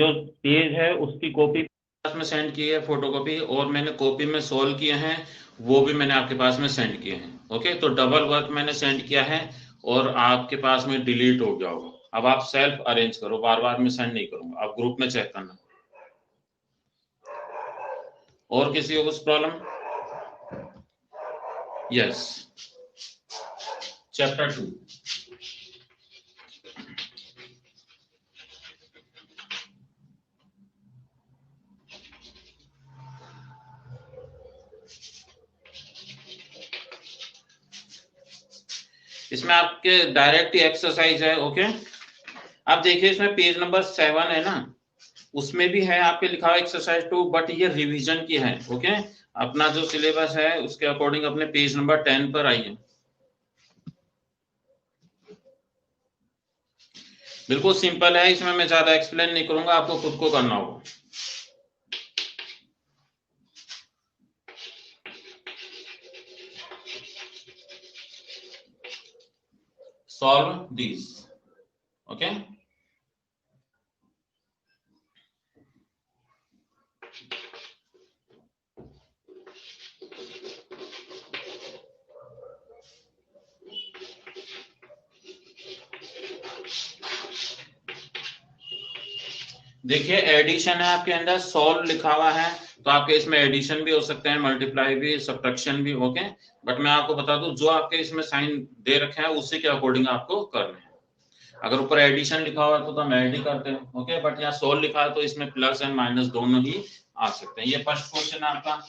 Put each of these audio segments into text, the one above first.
जो पेज है उसकी कॉपी में सेंड की है फोटोकॉपी, और मैंने कॉपी में सोल्व किए हैं वो भी मैंने आपके पास में सेंड किए हैं। ओके, तो डबल वर्क मैंने सेंड किया है और आपके पास में डिलीट हो गया होगा। अब आप सेल्फ अरेंज करो, बार बार मैं सेंड नहीं करूंगा, आप ग्रुप में चेक करना। और किसी को कुछ प्रॉब्लम? Yes, chapter 2। इसमें आपके डायरेक्ट एक्सरसाइज है। ओके, आप देखिए इसमें पेज नंबर 7 है ना, उसमें भी है आपके लिखा हुआ एक्सरसाइज 2, बट ये रिवीजन की है। ओके, अपना जो सिलेबस है उसके अकॉर्डिंग अपने पेज नंबर 10 पर आइए। बिल्कुल सिंपल है, इसमें मैं ज्यादा एक्सप्लेन नहीं करूंगा, आपको खुद को करना होगा। Solve this. ओके, देखिए एडिशन है आपके अंदर, सॉल्व लिखा हुआ है, तो आपके इसमें एडिशन भी हो सकते हैं, मल्टीप्लाई भी, सब्ट्रैक्शन भी। ओके, बट मैं आपको बता दूं जो आपके इसमें साइन दे रखे हैं उसी के अकॉर्डिंग आपको करने हैं। अगर ऊपर एडिशन लिखा हुआ है तो हम ऐड ही करते हैं। ओके, बट यहाँ सोल्व लिखा है तो इसमें प्लस एंड माइनस दोनों ही आ सकते हैं। ये फर्स्ट क्वेश्चन है आपका।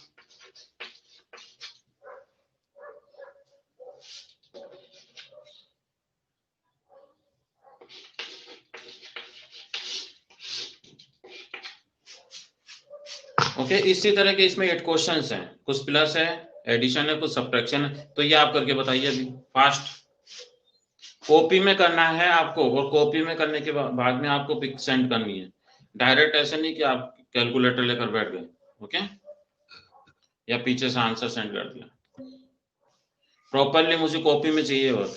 ओके, इसी तरह के इसमें 8 क्वेश्चंस हैं, कुछ प्लस है, एडिशन है, कुछ सब्ट्रैक्शन है, तो ये आप करके बताइए अभी फास्ट। कॉपी में करना है आपको, और कॉपी में करने के बाद में आपको पिक सेंड करनी है। डायरेक्ट ऐसे नहीं कि आप कैलकुलेटर लेकर बैठ गए। ओके, या पीछे से आंसर सेंड कर दिया। प्रॉपरली मुझे कॉपी में चाहिए। और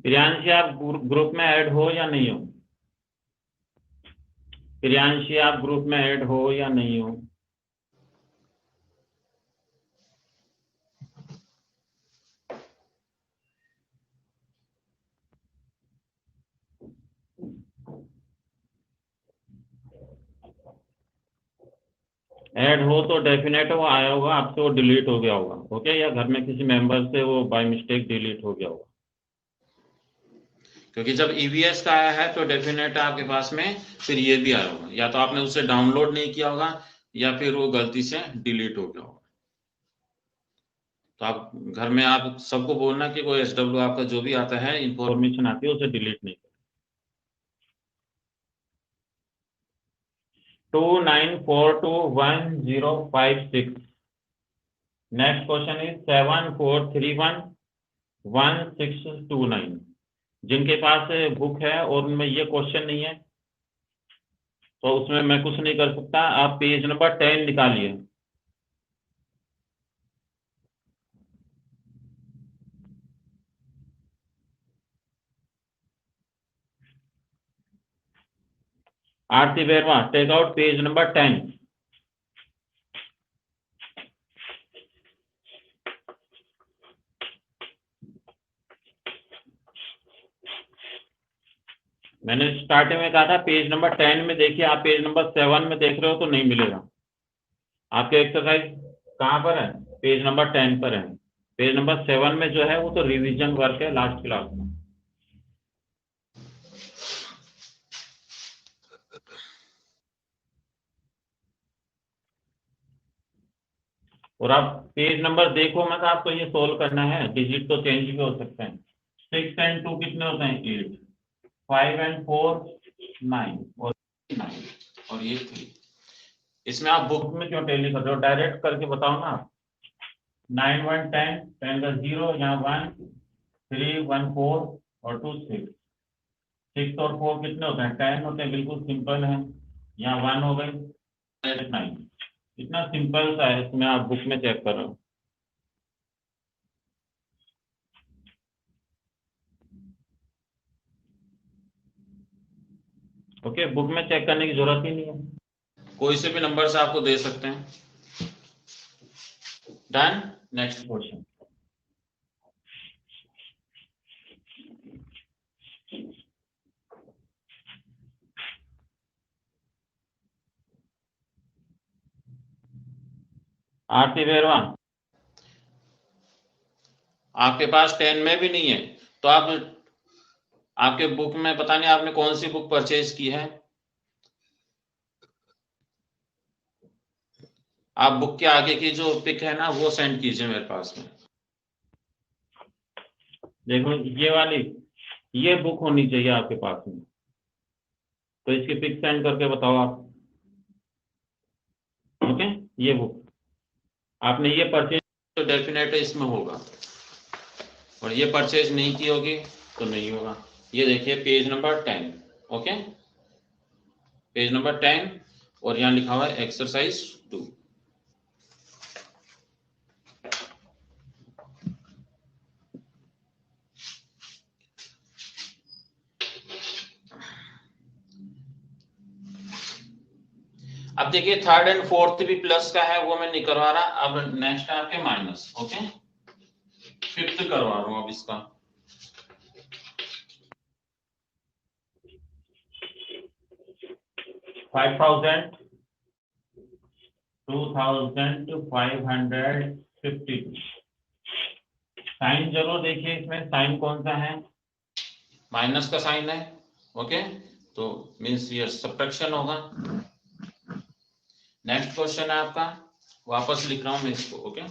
प्रियांशी आप ग्रुप में ऐड हो या नहीं हो? प्रियांशी आप ग्रुप में ऐड हो या नहीं हो? ऐड हो तो डेफिनेट वो आया होगा, आपसे वो डिलीट हो गया होगा। ओके, या घर में किसी मेंबर से वो बाय मिस्टेक डिलीट हो गया होगा, क्योंकि जब ईवीएस का आया है तो डेफिनेट आपके पास में फिर ये भी आया होगा, या तो आपने उसे डाउनलोड नहीं किया होगा या फिर वो गलती से डिलीट हो गया होगा। तो आप घर में आप सबको बोलना कि कोई एसडब्ल्यू आपका जो भी आता है इंफॉर्मेशन आती है उसे डिलीट नहीं करें। 29421056। Next question is 74311629। जिनके पास बुक है और उनमें ये क्वेश्चन नहीं है तो उसमें मैं कुछ नहीं कर सकता, आप पेज नंबर 10 निकालिए। आरती बेरवा, टेक आउट पेज नंबर 10। मैंने स्टार्टिंग में कहा था पेज नंबर 10 में देखिए, आप पेज नंबर 7 में देख रहे हो तो नहीं मिलेगा। आपके एक्सरसाइज कहाँ पर है? पेज नंबर 10 पर है। पेज नंबर 7 में जो है वो तो रिवीजन वर्क है लास्ट क्लास में। और आप पेज नंबर देखो मत, आपको ये सोल्व करना है। डिजिट तो चेंज भी हो सकते हैं। 6 एंड 2 कितने होते हैं? 8। 5 एंड 4 9 और 9 और ये 3। इसमें आप बुक में क्यों टेली कर रहे हो? डायरेक्ट करके बताओ ना आप। 9 1 10, 10 का 0, यहाँ 1 3 1 4 और 2 6। 6 और 4 कितने होते हैं? 10 होते हैं। बिल्कुल सिंपल है। यहाँ 1 हो गई, 9। इतना सिंपल सा है, इसमें आप बुक में चेक कर रहे हो। ओके, बुक में चेक करने की जरूरत ही नहीं है, कोई से भी नंबर से आपको दे सकते हैं। Done. Next question. Aarti Berwa, आपके पास 10 में भी नहीं है तो आप आपके बुक में पता नहीं आपने कौन सी बुक परचेज की है। आप बुक के आगे की जो पिक है ना वो सेंड कीजिए मेरे पास में। देखो ये वाली, ये बुक होनी चाहिए आपके पास में, तो इसकी पिक सेंड करके बताओ आप। ओके, ये बुक आपने ये परचेज तो डेफिनेटली इसमें होगा, और ये परचेज नहीं की होगी तो नहीं होगा। ये देखिए page number 10। Okay, page number 10 और यहाँ लिखा हुआ है एक्सरसाइज 2। अब देखिए थर्ड एंड फोर्थ भी प्लस का है, वो मैं नहीं करवा रहा। अब नेक्स्ट है आपके माइनस। ओके, फिफ्थ करवा रहा हूं अब इसका। $5,000 2,552। साइन जरूर देखिए, इसमें साइन कौन सा है? माइनस का साइन है। ओके, तो मीन्स ये सब्ट्रैक्शन होगा। नेक्स्ट क्वेश्चन है आपका, वापस लिख रहा हूं मैं इसको। ओके,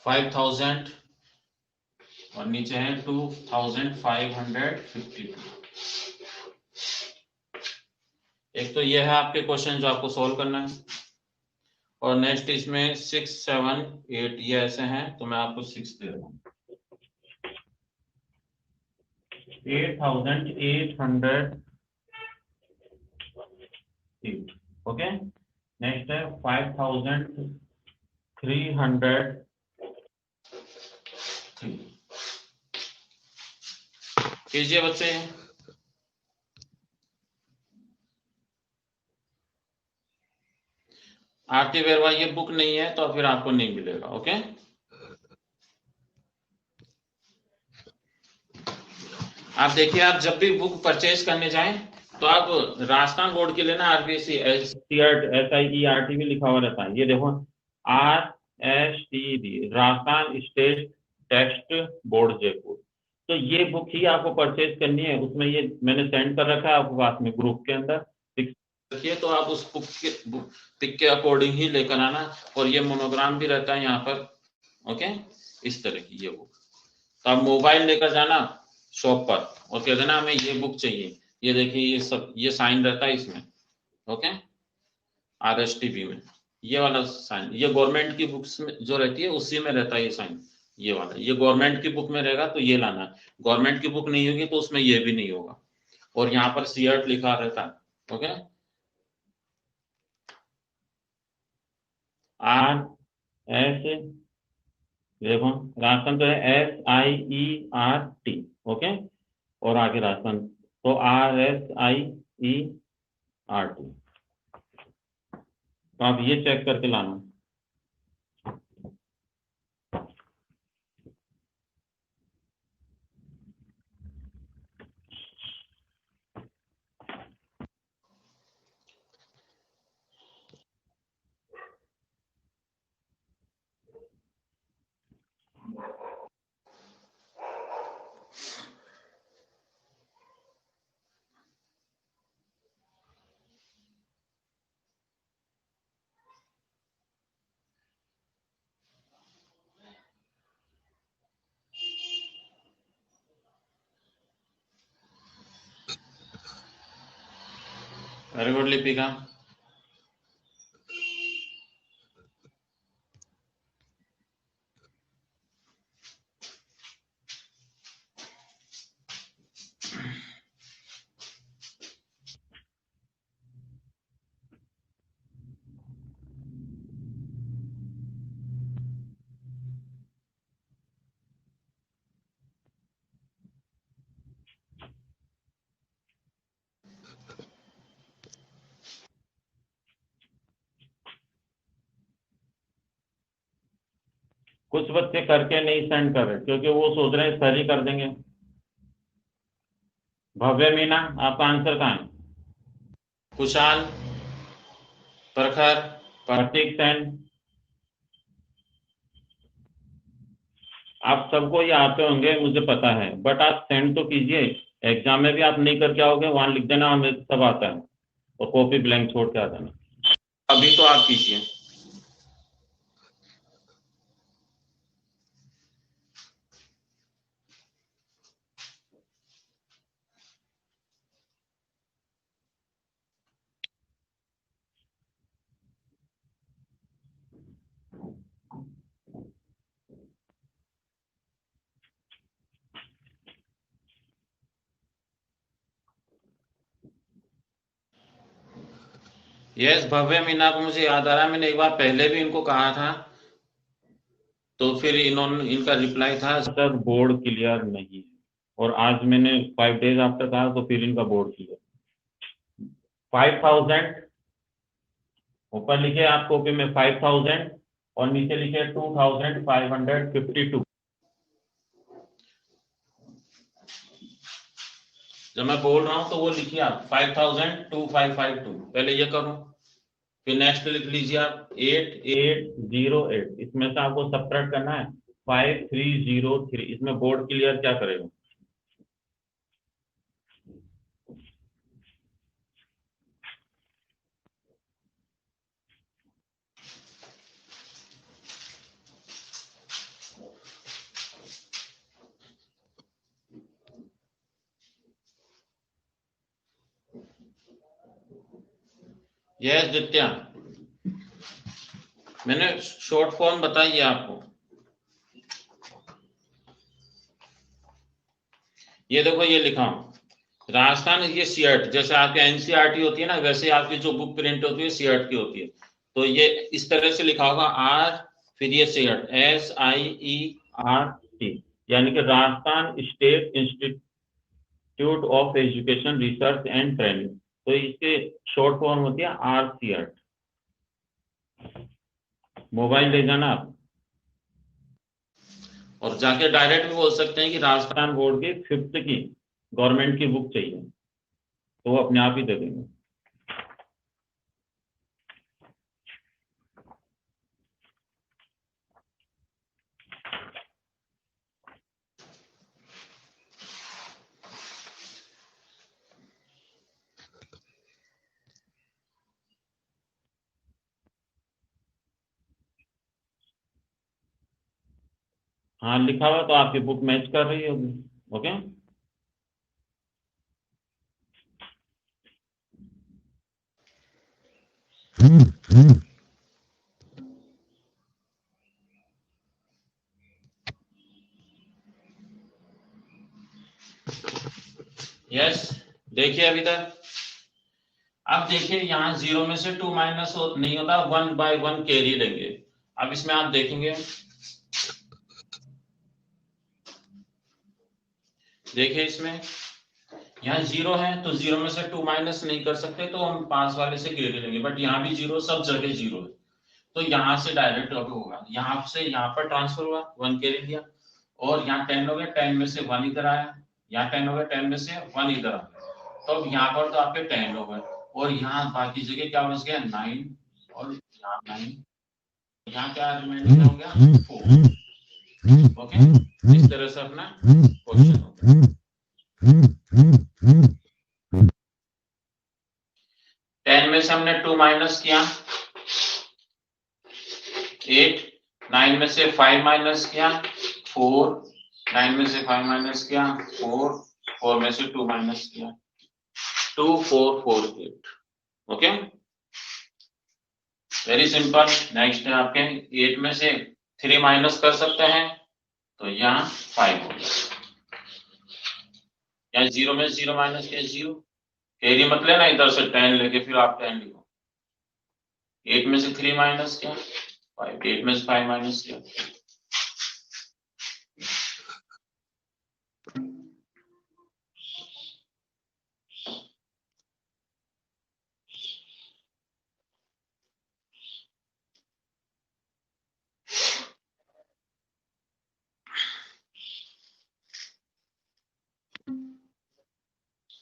$5,000 और नीचे है 2,552। एक तो ये है आपके क्वेश्चन जो आपको सोल्व करना है, और नेक्स्ट इसमें 6 7 8 ये ऐसे हैं, तो मैं आपको 6 दे रहा हूँ। 8,800। ओके, नेक्स्ट है 5,300। कीजिए बच्चे। आरती बेरवा ये बुक नहीं है तो फिर आपको नहीं मिलेगा। ओके, आप देखिए, आप जब भी बुक परचेज करने जाएं तो आप राजस्थान बोर्ड के लिए ना आरबीसी SIERT भी लिखा हुआ रहता है। ये देखो RSTB, Rajasthan state text board Jaipur. तो ये बुक ही आपको परचेज करनी है। उसमें ये मैंने सेंड कर रखा है आपको पास में ग्रुप के अंदर रखिए, तो आप उस बुक पिक के अकॉर्डिंग ही लेकर आना। और ये मोनोग्राम भी रहता है यहाँ पर। ओके, इस तरह की ये बुक। तो आप मोबाइल लेकर जाना शॉप पर और कह देना हमें ये बुक चाहिए। ये देखिए ये सब ये साइन रहता है इसमें। ओके, RSTB में ये वाला साइन, ये गवर्नमेंट की बुक्स में जो रहती है उसी में रहता है ये साइन। ये वाला, ये गवर्नमेंट की बुक में रहेगा तो ये लाना। गवर्नमेंट की बुक नहीं होगी तो उसमें ये भी नहीं होगा। और यहाँ पर CERT लिखा रहता है। ओके, RS, देखो राजस्थान तो है SIERT, ओके, और आगे राजस्थान तो RSIERT। तो आप ये चेक करके लाना। Very good Lipika. कुछ बच्चे करके नहीं सेंड कर रहे क्योंकि वो सोच रहे हैं सर ही कर देंगे। भव्य मीना, आपका आंसर कहाँ है? कुशाल, प्रखर, प्रतीक सेन, आप सबको ये आते होंगे मुझे पता है, बट आप सेंड तो कीजिए। एग्जाम में भी आप नहीं करके आओगे, वहां लिख देना हमें सब आता है और कॉपी ब्लैंक छोड़ के आ जाना। अभी तो आप कीजिए। यस भव्य मीना को मुझे याद आ रहा है, मैंने एक बार पहले भी इनको कहा था, तो फिर इनका रिप्लाई था सर बोर्ड क्लियर नहीं है, और आज मैंने 5 days आफ्टर कहा तो फिर इनका बोर्ड क्लियर। 5000 ऊपर लिखे आप कॉपी में 5000 और नीचे लिखे 2552। जब मैं बोल रहा हूं तो वो लिखिए आप 502552, पहले ये करो, फिर नेक्स्ट लिख लीजिए आप 8808, इसमें से आपको सब्ट्रैक्ट करना है 5303। इसमें बोर्ड क्लियर क्या करेगा? यस दित्या, मैंने शॉर्ट फॉर्म बताई आपको। ये देखो ये लिखा राजस्थान, ये सीएट, जैसे आपके एनसीईआरटी होती है ना, वैसे आपकी जो बुक प्रिंट होती है सीएट की होती है, तो ये इस तरह से लिखा होगा आर, फिर ये सीएट SIERT, यानी कि Rajasthan state institute of education research and training, तो इसके शॉर्ट फॉर्म होती है RCERT। मोबाइल ले जाना आप और जाके डायरेक्ट भी बोल सकते हैं कि राजस्थान बोर्ड की 5th की गवर्नमेंट की बुक चाहिए, तो वो अपने आप ही दे देंगे। हाँ लिखा हुआ तो आपकी बुक मैच कर रही होगी। ओके, यस देखिए अभी तक अब देखिए यहाँ 0 में से 2 माइनस नहीं होता, 1/1 कैरी लेंगे। अब इसमें आप देखेंगे, देखिए इसमें यहाँ 0 है तो 0 में से 2 माइनस नहीं कर सकते, तो हम पास वाले से कैरी लेंगे। बट यहाँ भी 0, सब जगह 0 है, तो यहाँ से डायरेक्ट अब होगा, यहाँ से यहाँ पर ट्रांसफर हुआ, 1 कैरी लिया, और यहाँ 10 हो गया, 10 में से 1 इधर आया, यहाँ 10 हो गया, 10 में से 1 इधर आ गया, तो अब यहाँ पर तो आपके 10 हो गए, और यहाँ बाकी जगह क्या बच गया, 9, और यहाँ 9, यहाँ क्या रिमाइंडिंग हो गया, 4। ओके, इस तरह से अपना क्वेश्चन हो गया। 10 में से हमने 2 माइनस किया, 8, 9 में से 5 माइनस किया, 4, 9 में से 5 माइनस किया, 4, 4 में से 2 माइनस किया, 2, 4, 4, 8। Okay, very simple. नेक्स्ट है आपके 8 में से 3 माइनस कर सकते हैं, तो यहाँ 5 हो गया, यहाँ 0 में 0 माइनस किया, 0 कैरी मत लेना, इधर से 10 लेके फिर आप 10 लिखो। 8 में से 3 माइनस किया, 5, 8 में से 5 माइनस किया,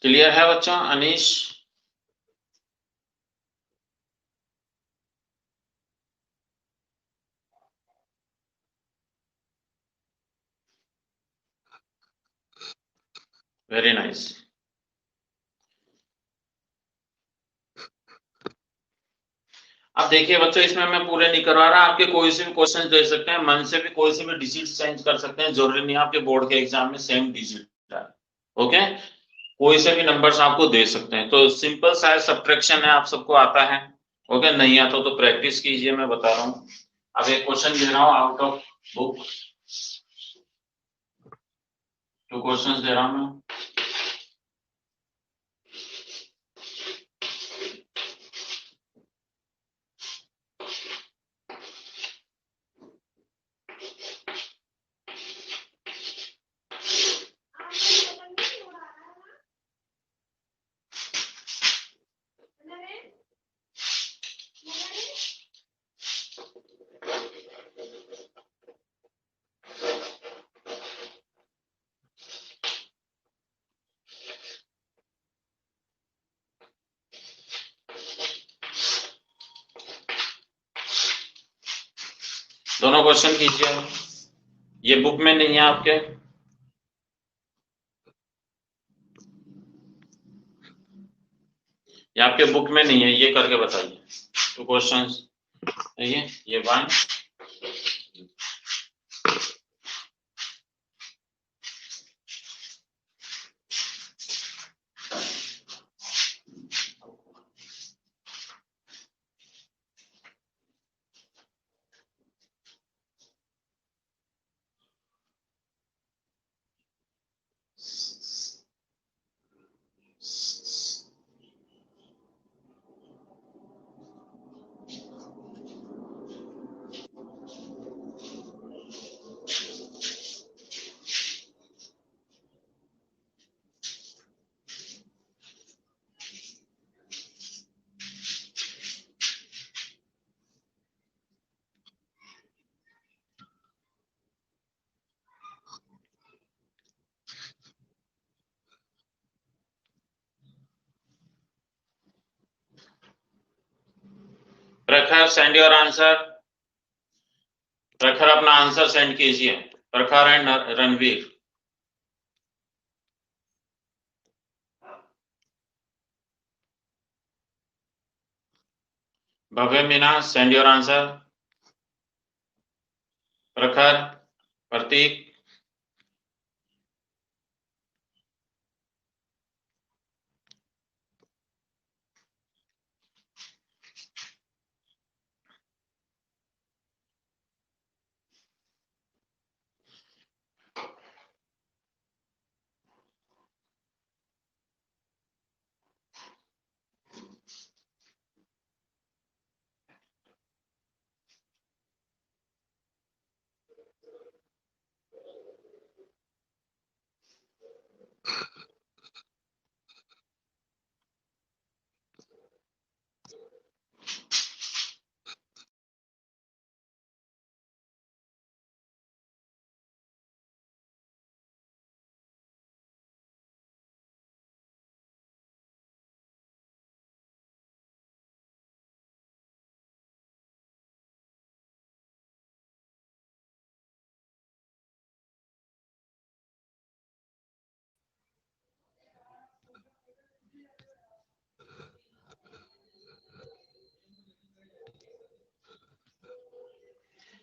क्लियर है बच्चों? Anish, very nice. अब देखिए बच्चों, इसमें मैं पूरे नहीं करवा रहा, आपके कोई से भी क्वेश्चन दे सकते हैं, मन से भी कोई से भी डिजिट चेंज कर सकते हैं, जरूरी नहीं आपके बोर्ड के एग्जाम में सेम डिजिट है। ओके, कोई से भी नंबर्स आपको दे सकते हैं, तो सिंपल सा सब्ट्रैक्शन है, आप सबको आता है। ओके, नहीं आता तो प्रैक्टिस कीजिए, मैं बता रहा हूँ। अब एक क्वेश्चन दे रहा हूँ आउट ऑफ बुक, 2 क्वेश्चंस दे रहा हूँ मैं। दोनों क्वेश्चन कीजिए, ये बुक में नहीं है आपके, ये आपके बुक में नहीं है, ये करके बताइए। 2 क्वेश्चंस, ये 1, प्रखर सेंड योर आंसर, प्रखर अपना आंसर सेंड कीजिए, प्रखर and Ranveer. Bhavya Meena, send your answer. प्रखर, प्रतीक,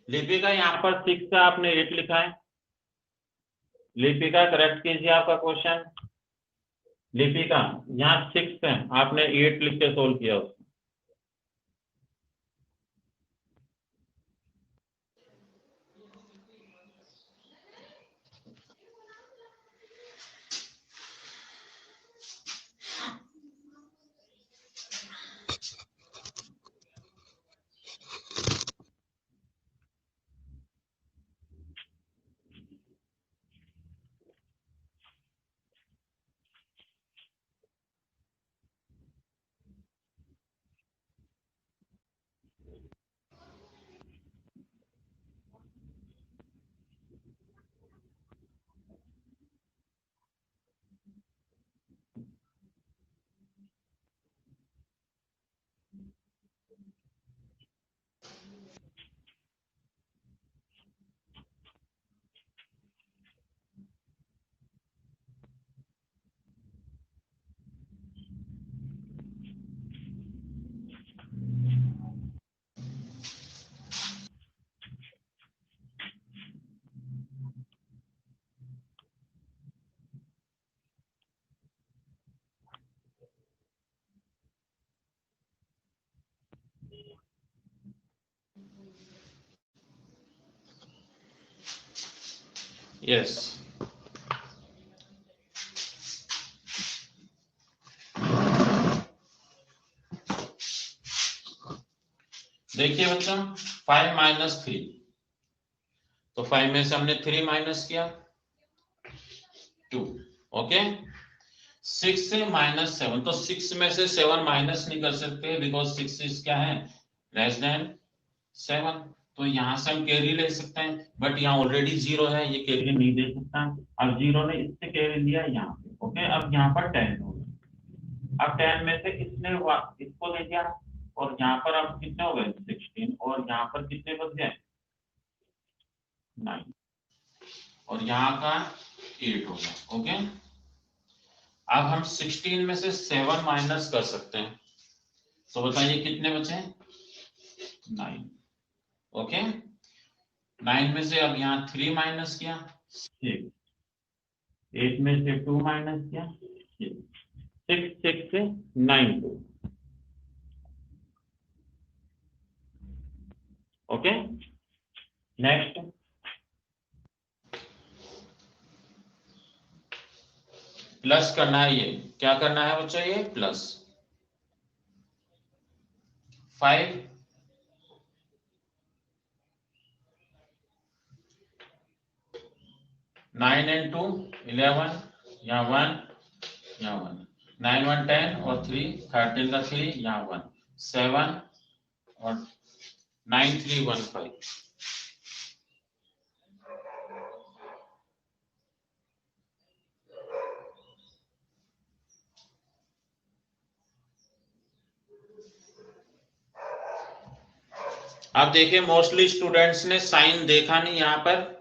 लिपिका यहाँ पर 6 का आपने 8 लिखा है। लिपिका करेक्ट कीजिए आपका क्वेश्चन। लिपिका यहाँ 6 है, आपने 8 लिख के सोल्व किया उसको। यस, देखिए बच्चों 5 माइनस 3, तो 5 में से हमने 3 माइनस किया 2। ओके, 6 से माइनस 7, तो 6 में से 7 माइनस नहीं कर सकते बिकॉज 6 इज क्या है, लेस देन 7। तो यहां से हम कैरी ले सकते हैं, बट यहाँ ऑलरेडी 0 है, ये कैरी नहीं दे सकता। अब 0 ने इससे कैरी लिया यहाँ पे। ओके, अब यहाँ पर 10 होगा। अब 10 में से इसने इसको ले दिया, और यहाँ पर अब कितने हो गए 16, और यहाँ पर कितने बच गए 9, और यहाँ का 8 होगा। ओके, अब हम 16 में से 7 माइनस कर सकते हैं, तो बताइए कितने बचे 9। ओके, 9 में से अब यहाँ 3 माइनस किया 6, 8 में से 2 माइनस किया 6, 6 से 9 2। ओके, नेक्स्ट प्लस करना है। ये क्या करना है बच्चों, ये प्लस 5 9 and 2 11, यहाँ 1 यहाँ 1, 9 1 10 और 3 13 का 3 यहाँ 1 7 और 9 3 1 5। आप देखिए मोस्टली स्टूडेंट्स ने साइन देखा नहीं, यहाँ पर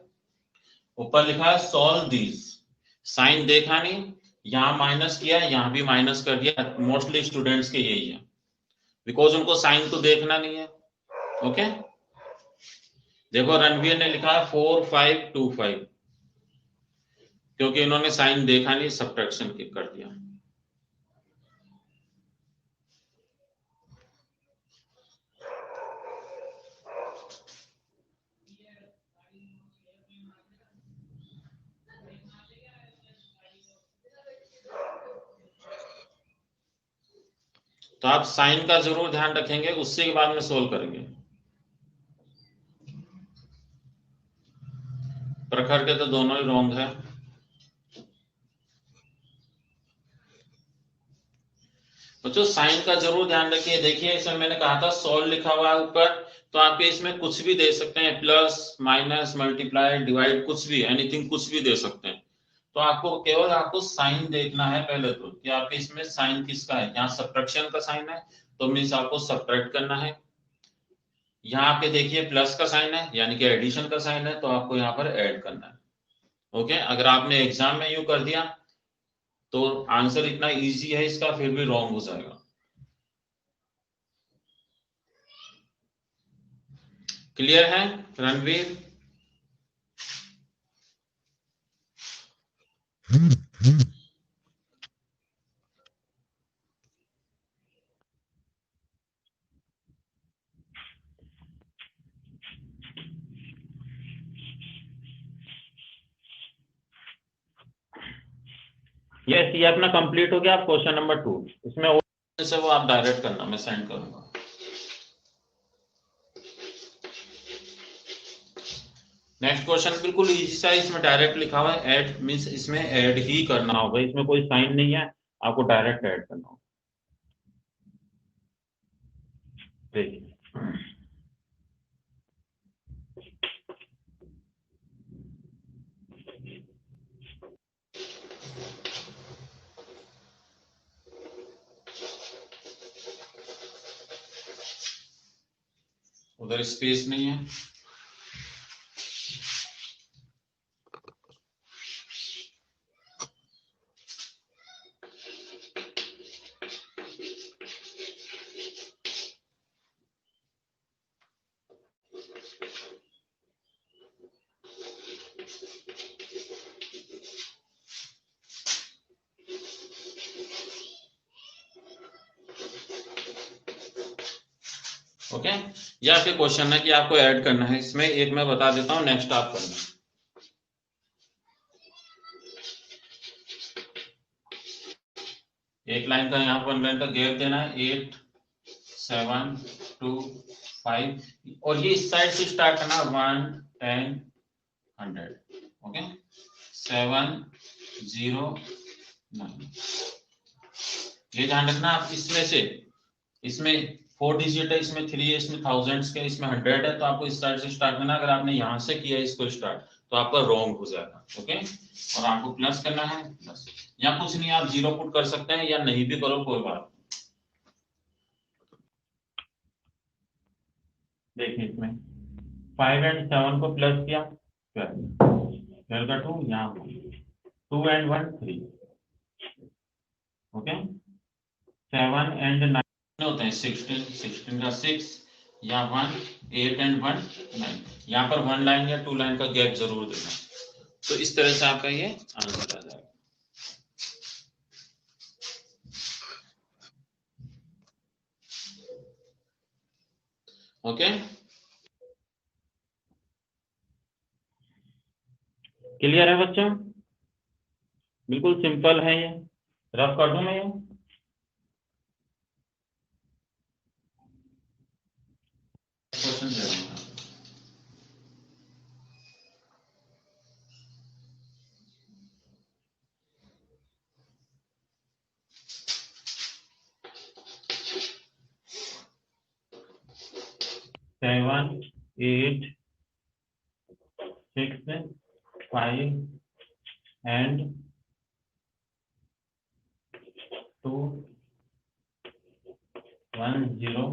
ऊपर लिखा है सॉल्व दीज, साइन देखा नहीं, यहाँ माइनस किया, यहाँ भी माइनस कर दिया। मोस्टली स्टूडेंट्स के यही है, बिकॉज उनको साइन तो देखना नहीं है। ओके, देखो रणवीर ने लिखा है 4 5 2 5, क्योंकि इन्होंने साइन देखा नहीं, सब्ट्रैक्शन कर दिया। तो आप साइन का जरूर ध्यान रखेंगे, उससे के बाद में सोल्व करेंगे। प्रखर के तो दोनों ही रॉन्ग है। बच्चों साइन का जरूर ध्यान रखिए। देखिए इसमें मैंने कहा था सॉल्व लिखा हुआ है ऊपर, तो आपके इसमें कुछ भी दे सकते हैं, प्लस माइनस मल्टीप्लाई डिवाइड, कुछ भी, एनीथिंग, कुछ भी दे सकते हैं। तो आपको केवल आपको साइन देखना है पहले, तो कि आपके इसमें साइन किसका है। यहाँ सब्ट्रैक्शन का साइन है, तो मीन्स आपको सब्ट्रैक्ट करना है। यहाँ पे देखिए प्लस का साइन है, यानी कि एडिशन का साइन है, तो आपको यहाँ पर ऐड करना है। ओके, अगर आपने एग्जाम में यू कर दिया तो आंसर इतना इजी है इसका, फिर भी रॉन्ग हो जाएगा। क्लियर है रणवीर? यस, ये अपना कंप्लीट हो गया। आप क्वेश्चन नंबर 2 इसमें से वो आप डायरेक्ट करना, मैं सेंड करूंगा। नेक्स्ट क्वेश्चन बिल्कुल इजी सा, इसमें डायरेक्ट लिखा हुआ है ऐड, मींस इसमें ऐड ही करना होगा, इसमें कोई साइन नहीं है, आपको डायरेक्ट ऐड करना होगा। देखिए उधर स्पेस नहीं है। ओके, ये आपके क्वेश्चन है कि आपको ऐड करना है इसमें। एक मैं बता देता हूं, नेक्स्ट आप करना। एक लाइन का यहाँ पर लाइन का गैप देना है 8 7 2 5, और ये इस साइड से स्टार्ट करना 1 10 100। ओके 7 0 9, ये ध्यान रखना आप। इसमें से इसमें 4 डिजिट है, इसमें 3 है, इसमें थाउजेंड्स के, इसमें 100 है, तो आपको इस साइड से स्टार्ट करना। अगर आपने यहां से किया इसको स्टार्ट तो आपका रॉन्ग हो जाएगा। ओके, और आपको प्लस करना है प्लस, या कुछ नहीं, आप 0 पुट कर सकते हैं या नहीं भी करो, कोई बात। देखिए इसमें 5 एंड 7 को प्लस किया 12 का 2, यहाँ 2 एंड 1 3। ओके 7 एंड 9 होते हैं 16, 16 का 6, या 1 8 एंड 1 9। यहाँ पर 1 लाइन या 2 लाइन का गैप जरूर देना। तो इस तरह से आपका ये आंसर आ जाएगा। ओके क्लियर है बच्चों? बिल्कुल सिंपल है ये। रफ कर दूं मैं ये? क्वेश्चन दे रहा हूं। 7 8 6 5 and 2 1 0।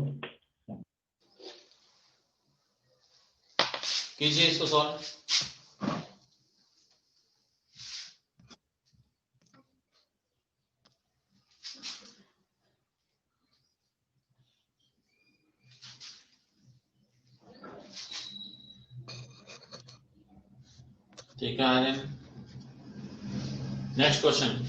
कीजिए इसको सॉल्व। ठीक है Aryan, next question.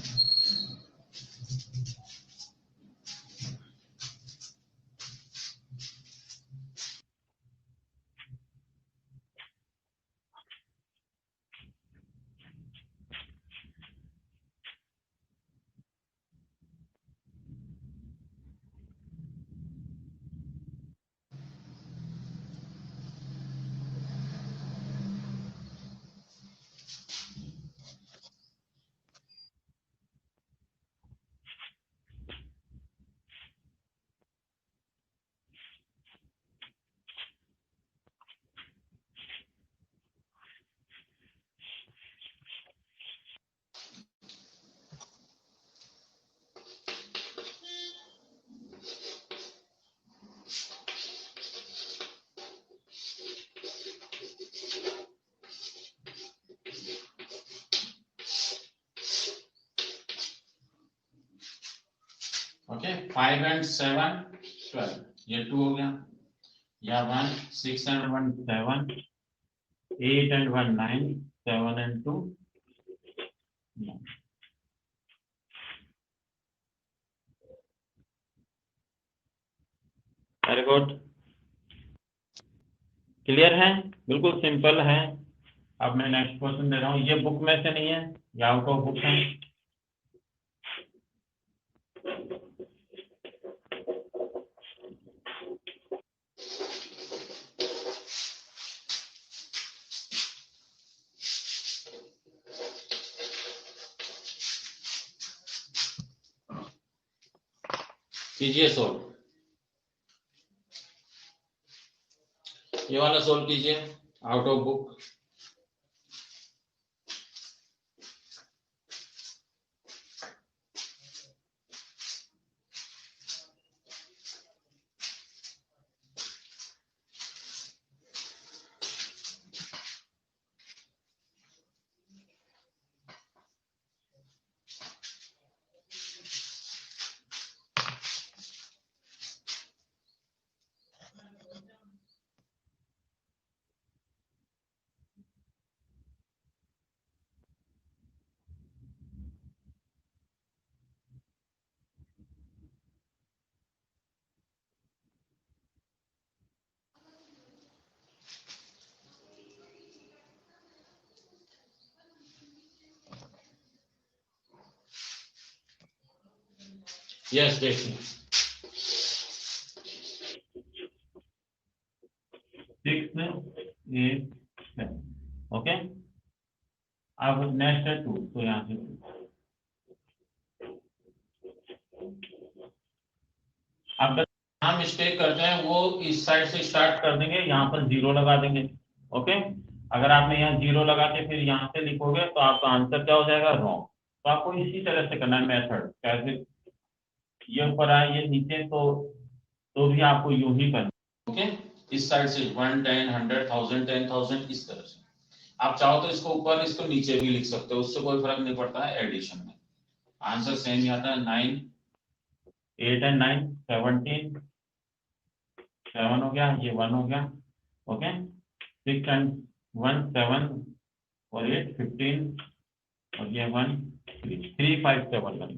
Okay 5 and 7 12, ये 2 हो गया। या 1 6 and 1 7, 8 and 1 9, 7 and 2 9. Very good, clear है, बिल्कुल सिंपल है। अब मैं नेक्स्ट क्वेश्चन दे रहा हूँ, ये बुक में से नहीं है, ये आउट ऑफ बुक है। कीजिए सोल्व, ये वाला सोल्व कीजिए आउट ऑफ बुक। यस देखिए 6 8 7, ओके। अब नेक्स्ट है 2, तो यहाँ से 2। अब हम मिस्टेक करते हैं वो इस साइड से स्टार्ट कर देंगे, यहाँ पर 0 लगा देंगे, ओके। अगर आपने यहाँ 0 लगा के फिर यहाँ से लिखोगे तो आपका आंसर क्या हो जाएगा, रॉन्ग। तो आपको इसी तरह से करना है मेथड, कैसे ये ऊपर आए ये नीचे, तो भी आपको यूं ही करना, ओके। इस साइड से 1 10 100 1000 10,000 इस तरह से। आप चाहो तो इसको ऊपर इसको नीचे भी लिख सकते हो, उससे कोई फर्क नहीं पड़ता है एडिशन में, आंसर सेम ही आता है। 9 8 and 9 17, 7 हो गया, ये 1 हो गया, ओके। 6 and 1 7 और 8 15 और ये 1 3 3 5 7 1।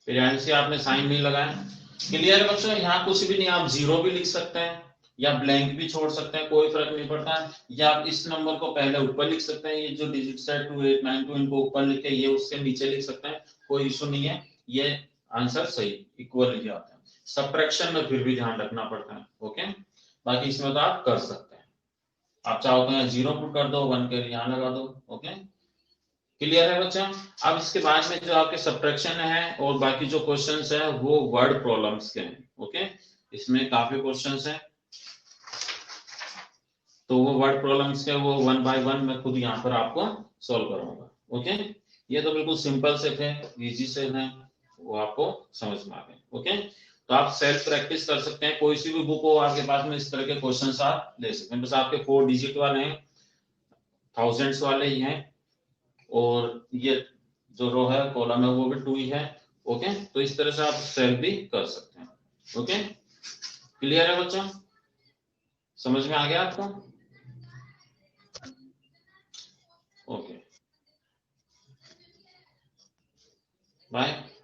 फिर आपने साइन नहीं लगाया, क्लियर है बच्चों। यहाँ कुछ भी नहीं, आप 0 भी लिख सकते हैं या ब्लैंक भी छोड़ सकते हैं, कोई फर्क नहीं पड़ता है। या आप इस नंबर को पहले ऊपर लिख सकते हैं, ये जो डिजिट्स है 2 8 9 2 इनको ऊपर लिखे, ये उससे नीचे लिख सकते हैं, कोई इशू नहीं है। ये आंसर सही इक्वल ही आता है। सब्ट्रैक्शन में फिर भी ध्यान रखना पड़ता है, ओके। बाकी इसमें तो आप कर सकते हैं, आप चाहो तो यहाँ 0 पुट कर दो, 1 के यहाँ लगा दो, ओके। क्लियर है बच्चा। अब इसके बाद में जो आपके सब्ट्रैक्शन है और बाकी जो क्वेश्चंस है वो वर्ड प्रॉब्लम्स के हैं, ओके। इसमें काफी क्वेश्चंस हैं, तो वो वर्ड प्रॉब्लम्स के वो 1 बाय 1 मैं खुद यहाँ पर आपको सॉल्व करूंगा, ओके। ये तो बिल्कुल सिंपल से थे, इजी से हैं, वो आपको समझ में आ गए, ओके। तो आप सेल्फ प्रैक्टिस कर सकते हैं, कोई सी भी बुक हो आपके पास में इस तरह के क्वेश्चंस आप ले सकते हैं। बस आपके 4 डिजिट वाले हैं, थाउजेंड्स वाले ही हैं, और ये जो रो है कॉलम है वो भी 2 ही है, ओके। तो इस तरह से आप सेल्फ भी कर सकते हैं, ओके। क्लियर है बच्चों, समझ में आ गया आपको, ओके। बाय।